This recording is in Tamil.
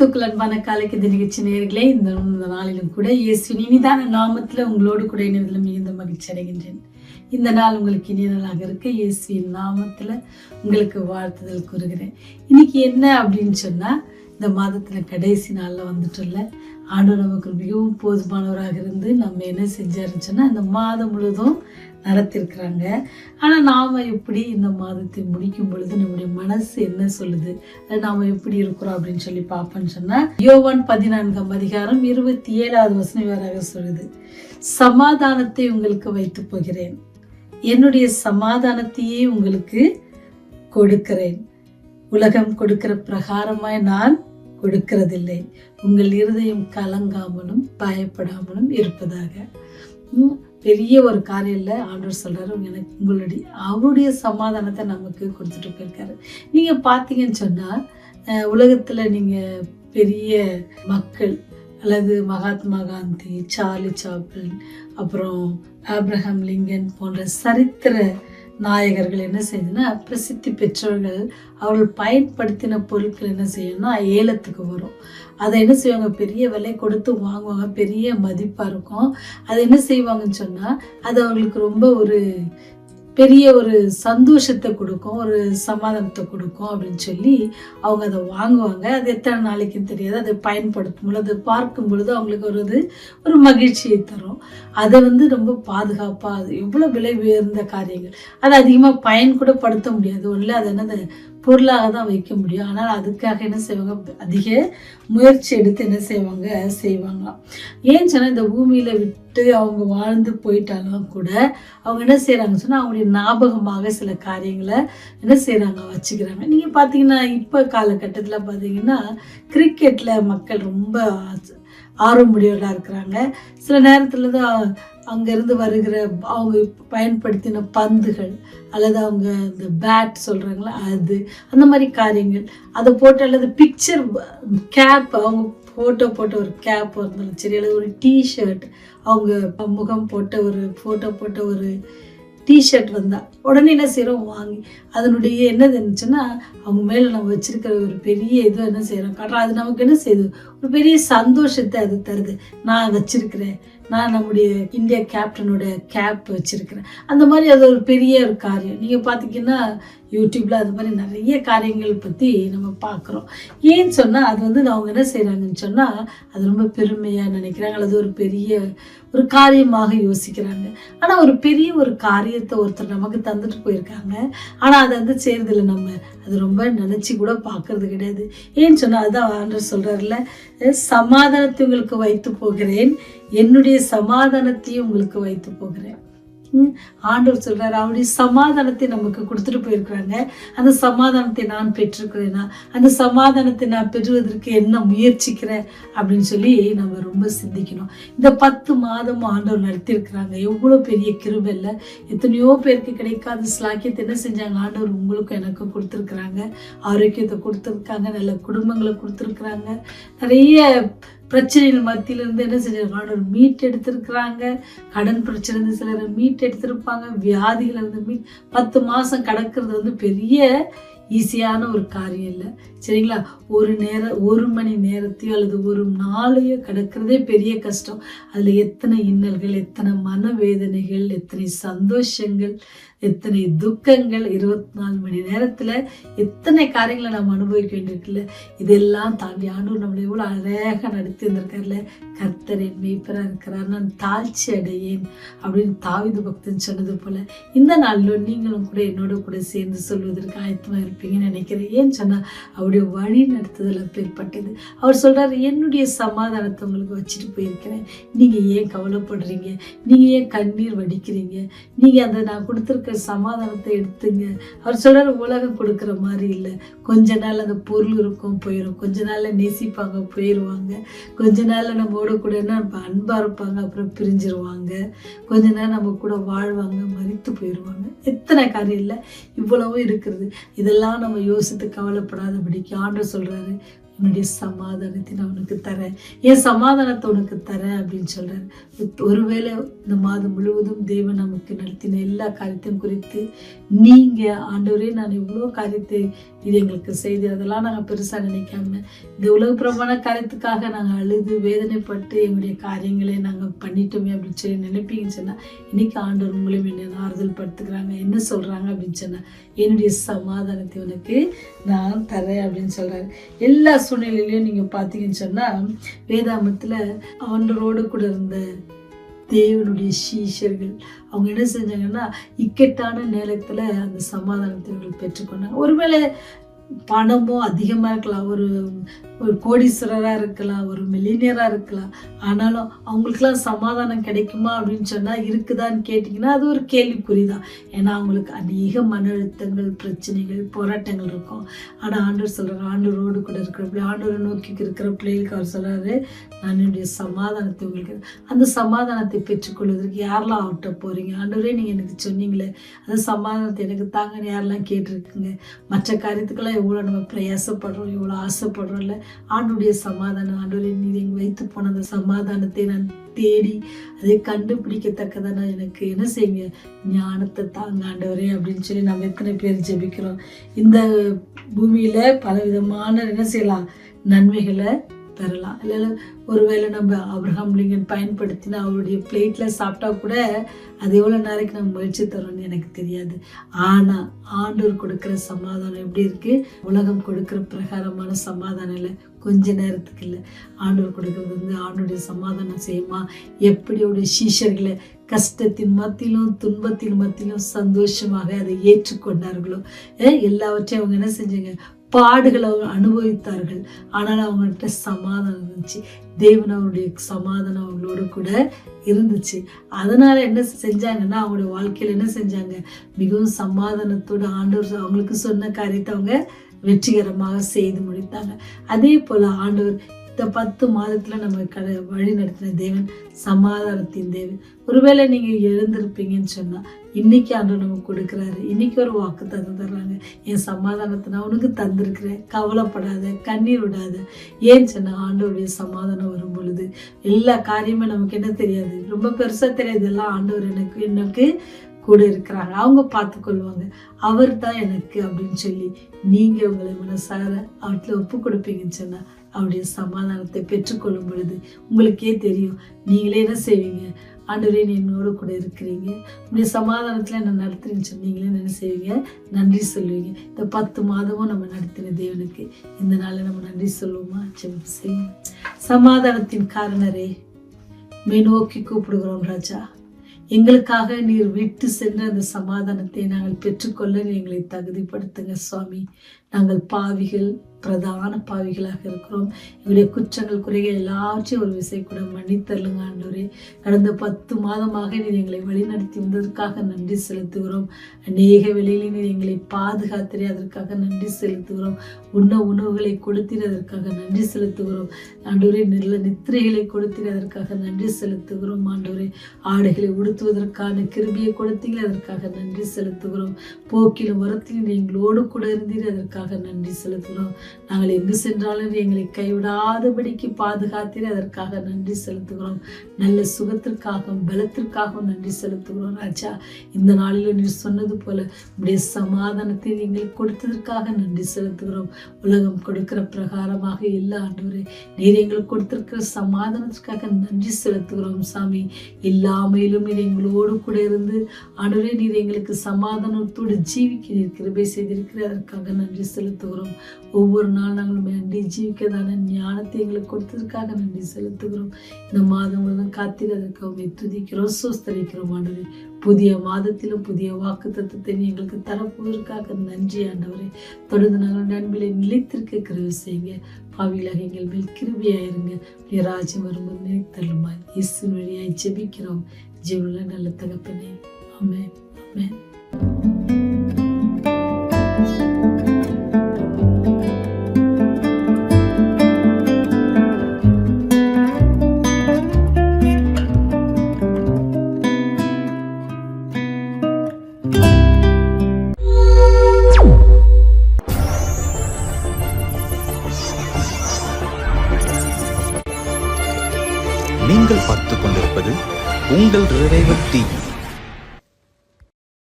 கிறிஸ்துக்கள் அன்பான காலைக்கு இந்த நிகழ்ச்சி நேயர்களே, இந்த நாளிலும் கூட இயேசுவின் இனிதான நாமத்தில் உங்களோடு கூட இணைவதில் மிகுந்த மகிழ்ச்சி அடைகின்றேன். இந்த நாள் உங்களுக்கு இனிய நாளாக இருக்க இயேசுவின் நாமத்தில் உங்களுக்கு வாழ்த்துதல் கூறுகிறேன். இன்னைக்கு என்ன அப்படின்னு சொன்னால், இந்த மாதத்தில் கடைசி நாளில் வந்துட்டோம்ல, ஆண்டவர் நமக்கு மிகவும் போதுமானவராக இருந்து நம்ம என்ன செஞ்சாருன்னு சொன்னால், இந்த மாதம் முழுவதும் நடத்திருக்கிறாங்க. ஆனால் நாம் எப்படி இந்த மாதத்தை முடிக்கும் பொழுது நம்முடைய மனசு என்ன சொல்லுது, நாம் எப்படி இருக்கிறோம் அப்படின்னு சொல்லி பார்ப்போன்னு சொன்னால், யோவான் 14:27 வசனம் சொல்லுது, சமாதானத்தை உங்களுக்கு வைத்து போகிறேன், என்னுடைய சமாதானத்தையே உங்களுக்கு கொடுக்கிறேன், உலகம் கொடுக்கிற பிரகாரமாய் நான் கொடுக்கிறதில்லை, உங்கள் இருதயம் கலங்காமலும் பயப்படாமலும் இருப்பதாக. பெரிய ஒரு காரியம் இல்லை, ஆண்டவர் சொல்றாரு, எனக்கு அவருடைய சமாதானத்தை நமக்கு கொடுத்துட்டு போயிருக்காரு. நீங்க பார்த்தீங்கன்னு சொன்னா, உலகத்துல நீங்க பெரிய மக்கள் அல்லது மகாத்மா காந்தி, சார்லி சாப்ளின், அப்புறம் ஆப்ரஹாம் லிங்கன் போன்ற சரித்திர நாயகர்கள் என்ன செய்யுதுன்னா, பிரசித்தி பெற்றவர்கள் அவர்கள் பயன்படுத்தின பொருட்கள் என்ன செய்யணும்னா ஏலத்துக்கு வரும். அதை என்ன செய்வாங்க, பெரிய விலை கொடுத்து வாங்குவாங்க, பெரிய மதிப்பாக இருக்கும். அதை என்ன செய்வாங்கன்னு சொன்னால், அது அவங்களுக்கு ரொம்ப ஒரு பெரிய ஒரு சந்தோஷத்தை கொடுக்கும், ஒரு சமாதானத்தை கொடுக்கும் அப்படின்னு சொல்லி அவங்க அதை வாங்குவாங்க. அது எத்தனை நாளைக்குன்னு தெரியாது, அதை பயன்படுத்தும் பொழுது, அதை பார்க்கும் பொழுது அவங்களுக்கு ஒரு மகிழ்ச்சியை தரும். அதை ரொம்ப பாதுகாப்பாக, அது எவ்வளோ விலை உயர்ந்த காரியங்கள், அதை அதிகமாக பயன் கூட படுத்த முடியாது, ஒன்றில் அது என்னது பொருளாக தான் வைக்க முடியும். ஆனால் அதுக்காக என்ன செய்வாங்க, அதிக முயற்சி எடுத்து என்ன செய்வாங்களாம். ஏன்னு சொன்னால், இந்த பூமியில் விட்டு அவங்க வாழ்ந்து போயிட்டாலும் கூட அவங்க என்ன செய்கிறாங்கன்னு சொன்னால், அவங்களுடைய ஞாபகமாக சில காரியங்களை என்ன செய்கிறாங்க, வச்சுக்கிறாங்க. நீங்கள் பார்த்தீங்கன்னா, இப்போ காலகட்டத்தில் பார்த்தீங்கன்னா கிரிக்கெட்டில் மக்கள் ரொம்ப ஆர்வமுடையவர்களாக இருக்கிறாங்க. சில நேரத்தில் தான் அங்கேருந்து வருகிற அவங்க பயன்படுத்தின பந்துகள் அல்லது அவங்க இந்த பேட் சொல்கிறாங்களா, அது அந்த மாதிரி காரியங்கள் அதை போட்டு, அல்லது பிக்சர் கேப், அவங்க ஃபோட்டோ போட்ட ஒரு கேப் இருந்தாலும் சரி, அல்லது ஒரு டிஷர்ட், அவங்க முகம் போட்ட ஒரு ஃபோட்டோ போட்ட ஒரு டிஷர்ட் வந்தால் உடனே என்ன செய்கிறோம், வாங்கி அதனுடைய என்னது இருந்துச்சுன்னா, அவங்க மேலே நம்ம வச்சுருக்கிற ஒரு பெரிய இது என்ன செய்கிறோம் காட்டுறோம். அது நமக்கு என்ன செய்யுது, ஒரு பெரிய சந்தோஷத்தை அது தருது. நான் வச்சுருக்கிறேன், நான் நம்முடைய இந்தியா கேப்டனோட கேப் வச்சுருக்கிறேன், அந்த மாதிரி அது ஒரு பெரிய ஒரு காரியம். நீங்கள் பார்த்தீங்கன்னா யூடியூப்பில் அது மாதிரி நிறைய காரியங்கள் பற்றி நம்ம பார்க்குறோம். ஏன்னு சொன்னால், அது அவங்க என்ன செய்கிறாங்கன்னு சொன்னால், அது ரொம்ப பெருமையாக நினைக்கிறாங்க, அல்லது ஒரு பெரிய ஒரு காரியமாக யோசிக்கிறாங்க. ஆனால் ஒரு பெரிய ஒரு காரியத்தை ஒருத்தர் நமக்கு தந்துட்டு போயிருக்காங்க, ஆனால் அதை செய்கிறதில்ல, நம்ம அது ரொம்ப நினச்சி கூட பார்க்கறது கிடையாது. ஏன்னு சொன்னால், அதுதான் ஆண்டவர் சொல்கிறாருல, சமாதானத்தை உங்களுக்கு வைத்து போகிறேன், என்னுடைய சமாதானத்தையும் உங்களுக்கு வைத்து போகிறேன். ஆண்டவர் சொல்றாரு, அவருடைய சமாதானத்தை நமக்கு கொடுத்துட்டு போயிருக்கிறாங்க. அந்த சமாதானத்தை நான் பெற்றிருக்கிறேன்னா, அந்த சமாதானத்தை நான் பெறுவதற்கு என்ன முயற்சிக்கிறேன் அப்படின்னு சொல்லி நம்ம ரொம்ப சிந்திக்கணும். இந்த 10 மாதமும் ஆண்டவர் நடத்தியிருக்கிறாங்க, எவ்வளோ பெரிய கிருபை இல்லை. எத்தனையோ பேருக்கு கிடைக்காத ஸ்லாக்கியத்தை என்ன செஞ்சாங்க, ஆண்டவர் உங்களுக்கும் எனக்கும் கொடுத்துருக்குறாங்க. ஆரோக்கியத்தை கொடுத்துருக்காங்க, நல்ல குடும்பங்களை கொடுத்துருக்குறாங்க, நிறைய பிரச்சனைகள் மத்தியிலிருந்து என்ன செஞ்சாங்க, ஆண்டவர் மீட் எடுத்திருக்கிறாங்க. கடன் பிரச்சனை இருந்து சிலர் மீட் எடுத்திருப்பாங்க, வியாதிகள் இருந்து 10 மாதம் கடக்கிறது பெரிய ஈஸியான ஒரு காரியம் இல்லை, சரிங்களா? ஒரு மணி நேரத்தையோ அல்லது ஒரு நாளையோ கிடக்கிறதே பெரிய கஷ்டம். அதில் எத்தனை இன்னல்கள், எத்தனை மனவேதனைகள், எத்தனை சந்தோஷங்கள், எத்தனை துக்கங்கள், 24 மணி நேரத்தில் எத்தனை காரியங்களை நாம் அனுபவிக்க வேண்டியிருக்குல்ல. இதெல்லாம் தாண்டி ஆண்டவர் நம்மளை எவ்வளோ அழகாக நடத்தி வந்திருக்காருல. கர்த்தர் என் மேய்ப்பராக இருக்கிறார், நான் தாழ்ச்சி அடையேன் அப்படின்னு தாவீது பக்தன் சொன்னது போல, இந்த நாளில் நீங்களும் கூட என்னோட கூட சேர்ந்து சொல்வதற்கு ஆயத்தமாக இருப்பீங்கன்னு நினைக்கிறேன். ஏன்னு சொன்னால், அவருடைய வழி நடத்துதல் அப்பேற்பட்டது. அவர் சொல்கிறார், என்னுடைய சமாதானத்தை உங்களுக்கு வச்சுட்டு போயிருக்கிறேன், நீங்கள் ஏன் கவலைப்படுறீங்க, நீங்கள் ஏன் கண்ணீர் வடிக்கிறீங்க, நீங்கள் அந்த நான் கொடுத்துருக்க சமாதானத்தை எடுத்துங்க. அவர் சொல்றாரு, உலகம் கொடுக்குற மாதிரி இல்லை. கொஞ்ச நாள் அந்த பொருள் இருக்கும், போயிடும், கொஞ்ச நாள்ல நேசிப்பாங்க, போயிடுவாங்க, கொஞ்ச நாள்ல நம்மோட கூட அன்பா இருப்பாங்க, அப்புறம் பிரிஞ்சிருவாங்க, கொஞ்ச நேரம் நம்ம கூட வாழ்வாங்க, மறித்து போயிடுவாங்க. எத்தனை காரியம் இல்லை, இவ்வளவும் இருக்கிறது. இதெல்லாம் நம்ம யோசித்து கவலைப்படாதபடிக்கு ஆண்டவர் சொல்றாரு, என்னுடைய சமாதானத்தை நான் உனக்கு தரேன், என் சமாதானத்தை உனக்கு தரேன் அப்படின்னு சொல்றாரு. ஒருவேளை இந்த மாதம் முழுவதும் தேவன் நமக்கு நடத்தின எல்லா காரியத்தையும் குறித்து நீங்க ஆண்டவரே நான் இவ்வளோ காரியத்தை இது எங்களுக்கு செய்து அதெல்லாம் நாங்கள் பெருசா நினைக்காம இந்த உலகப்புறமான காரியத்துக்காக நாங்கள் அழுது வேதனைப்பட்டு எங்களுடைய காரியங்களை நாங்கள் பண்ணிட்டோமே அப்படின்னு சொல்லி நினைப்பீங்கன்னு சொன்னா, இன்னைக்கு ஆண்டவர் உங்களையும் என்ன ஆறுதல் படுத்துக்கிறாங்க, என்ன சொல்றாங்க அப்படின்னு சொன்னா, என்னுடைய சமாதானத்தை உனக்கு நான் தரேன் அப்படின்னு சொல்றாரு. எல்லா சூழ்நிலையிலையும் நீங்க பாத்தீங்கன்னு சொன்னா, வேதாமத்துல ஆண்டவரோடு கூட இருந்த தேவனுடைய சீஷர்கள் அவங்க என்ன செஞ்சாங்கன்னா, இக்கட்டான நேரத்துல அந்த சமாதானத்தை அவர்கள் பெற்றுக்கொண்டாங்க. ஒருவேளை பணமோ அதிகமா இருக்கலாம், ஒரு கோடீஸ்வரரா இருக்கலாம், ஒரு மில்லினியரா இருக்கலாம், ஆனாலும் அவங்களுக்குலாம் சமாதானம் கிடைக்குமா அப்படின்னு சொன்னா, இருக்குதான்னு கேட்டிங்கன்னா அது ஒரு கேள்விக்குறிதான். ஏன்னா அவங்களுக்கு அநேக மன அழுத்தங்கள், பிரச்சனைகள், போராட்டங்கள் இருக்கும். ஆனா ஆண்டவர் சொல்றாரு, ஆண்டவரோடு கூட இருக்கிற ஆண்டவரை நோக்கி இருக்கிற பிள்ளைகளுக்கு அவர் சொல்றாரு, நான் என்னுடைய சமாதானத்தை உங்களுக்கு, அந்த சமாதானத்தை பெற்றுக்கொள்வதற்கு யாரெல்லாம் அவர்கிட்ட போறீங்க, ஆண்டவரே நீங்க எனக்கு சொன்னீங்களே அந்த சமாதானத்தை எனக்கு தாங்கன்னு யாரெல்லாம் கேட்டிருக்குங்க. மற்ற காரியத்துக்கெல்லாம் எவ்வளோ நம்ம பிரயாசப்படுறோம், எவ்வளோ ஆசைப்படுறோம்ல, ஆண்டுடைய சமாதானம், ஆண்டவரே நீர் எங்க வைத்து போன அந்த சமாதானத்தை நான் தேடி அதை கண்டுபிடிக்கத்தக்கதான எனக்கு என்ன செய்யுங்க, ஞானத்தை தாங்க ஆண்டவரே அப்படின்னு சொல்லி நம்ம எத்தனை பேர் ஜெபிக்கிறோம். இந்த பூமியில பல விதமான என்ன செய்யலாம், நன்மைகளை பெறலாம். இல்லை ஒருவேளை நம்ம ஆபிரகாம் லிங்கன் பயன்படுத்தினா அவருடைய பிளேட்ல சாப்பிட்டா கூட அது எவ்வளோ நேரத்துக்கு நம்ம முயற்சி தரோம்னு எனக்கு தெரியாது. ஆனா ஆண்டவர் கொடுக்குற சமாதானம் எப்படி இருக்கு, உலகம் கொடுக்குற பிரகாரமான சமாதானம் இல்லை, கொஞ்ச நேரத்துக்கு இல்லை. ஆண்டவர் கொடுக்கறது ஆண்டுடைய சமாதானம் செய்யுமா, எப்படி அவருடைய சீஷர்களை கஷ்டத்தின் மத்தியிலும் துன்பத்தின் மத்தியிலும் சந்தோஷமாக அதை ஏற்றுக்கொண்டார்களோ, எல்லாவற்றையும் அவங்க என்ன செஞ்சாங்க, பாடுகளை அவங்க அனுபவித்தார்கள். ஆனால் அவங்கள்ட்ட சமாதானம் இருந்துச்சு, தேவன் அவருடைய சமாதானம் அவங்களோட கூட இருந்துச்சு. அதனால என்ன செஞ்சாங்கன்னா, அவங்களுடைய வாழ்க்கையில என்ன செஞ்சாங்க, மிகவும் சமாதானத்தோடு ஆண்டவர் அவங்களுக்கு சொன்ன காரியத்தை அவங்க வெற்றிகரமாக செய்து முடித்தாங்க. அதே போல ஆண்டவர் இந்த 10 மாதத்துல நம்ம வழி நடத்தின தேவன் சமாதானத்தின் தேவன். ஒருவேளை நீங்க எழுந்திருப்பீங்கன்னு சொன்னா, இன்னைக்கு ஆண்டவர் நமக்கு கொடுக்குறாரு, இன்னைக்கு ஒரு வாக்கு தர்றாங்க, என் சமாதானத்தை நான் உனக்கு தந்திருக்கிறேன், கவலைப்படாத, கண்ணீர் விடாத. ஏன்னு சொன்னா ஆண்டவருடைய சமாதானம் வரும் பொழுது எல்லா காரியமே நமக்கு என்ன தெரியாது, ரொம்ப பெருசா தெரியாது, எல்லாம் ஆண்டவர் எனக்கு கூட இருக்கிறாங்க, அவங்க பார்த்து கொள்வாங்க, அவர் தான் எனக்கு அப்படின்னு சொல்லி நீங்க உங்களை மனசார அவர்கிட்ட ஒப்பு கொடுப்பீங்கன்னு சொன்னா, அவருடைய சமாதானத்தை பெற்றுக்கொள்ளும் பொழுது உங்களுக்கே தெரியும், நீங்களே என்ன செய்வீங்க, ஆண்டவரே நீ என்னோட கூட இருக்கிறீங்க, உங்களுடைய சமாதானத்துல என்ன நடத்துறீங்கன்னு சொல்லி நீங்களே என்ன செய்வீங்க, நன்றி சொல்லுவீங்க. இந்த 10 மாதமும் நம்ம நடத்தின தேவனுக்கு இந்த நாளை நம்ம நன்றி சொல்லுவோமா, ஜெபம் செய்வோம். சமாதானத்தின் காரணரே மே நோக்கி கூப்பிடுகிறோம் ராஜா, எங்களுக்காக நீர் விட்டு சென்ற அந்த சமாதானத்தை நாங்கள் பெற்றுக்கொள்ள எங்களை தகுதிப்படுத்துங்க சுவாமி. நாங்கள் பாவிகள், பிரதான பாவிகளாக இருக்கிறோம். எங்களுடைய குற்றங்கள், குறைகள் எல்லாத்தையும் ஒரு விசை கூட மன்னித்தருளுங்க ஆண்டவரே. கடந்த 10 மாதமாக நீர் எங்களை வழிநடத்தி வந்ததற்காக நன்றி செலுத்துகிறோம். அநேக வேளையிலே நீர் எங்களை பாதுகாத்திரே, அதற்காக நன்றி செலுத்துகிறோம். உணவுகளை கொடுத்தீர், அதற்காக நன்றி செலுத்துகிறோம் ஆண்டவரே. நித்திரைகளை கொடுத்தீர், அதற்காக நன்றி செலுத்துகிறோம் ஆண்டவரே. ஆடைகளை உடுத்துவதற்கான கிருபியை கொடுத்தீங்க, அதற்காக நன்றி செலுத்துகிறோம். போக்கிலும் வரத்திலும் எங்களோடு கூட இருந்தீர், அதற்காக நன்றி செலுத்துகிறோம். நாங்கள் எங்கு சென்றாலும் எங்களை கைவிடாதபடிக்கு பாதுகாத்தீர், அதற்காக நன்றி செலுத்துகிறோம். நல்ல சுகத்திற்காகவும் பலத்திற்காகவும் நன்றி செலுத்துகிறோம் ராஜா. இந்த நாளில் நீர் சொன்னது போல உடைய சமாதானத்தை எங்களுக்கு கொடுத்ததற்காக நன்றி செலுத்துகிறோம். உலகம் கொடுக்கிற பிரகாரமாக இல்லை ஆண்டவரே, நீர் எங்களுக்கு கொடுத்திருக்கிற சமாதானத்திற்காக நன்றி செலுத்துகிறோம் சாமி. இல்லாமையிலும் நீர் எங்களோடு கூட இருந்து ஆண்டவரே, நீர் எங்களுக்கு சமாதானத்தோடு ஜீவிக்க நீர் கிருபை செய்திருக்கிற, அதற்காக நன்றி செலுத்துகிறோம். ஒவ்வொரு நாள் நாங்கள் நன்றி ஜீவிக்கதான ஞானத்தை எங்களுக்கு கொடுத்ததற்காக நன்றி செலுத்துகிறோம். இந்த மாதம் முழுவதும் காத்திரதற்காக துதிக்கிறோம், சோஸ்தரிக்கிறோம் ஆண்டவரே. புதிய மாதத்திலும் புதிய வாக்கு தத்துவத்தை எங்களுக்கு தரப்போவதற்காக நன்றி ஆண்டவரே. தொடர்ந்து நாங்கள் நண்பிலை நிலைத்திருக்க கிருபை செய்யுங்க. பாவிகளாக எங்கள் மேல் கிருபையாயிருங்க. ராஜ்யம் வரும்போது நினைத்தள்ளுமாய் இயேசு வழியாய் ஜெபிக்கிறோம் ஜீவனுள்ள நல்ல தகப்பனே. ஆமென், ஆமென். உங்கள் ரிவைவல் டிவி.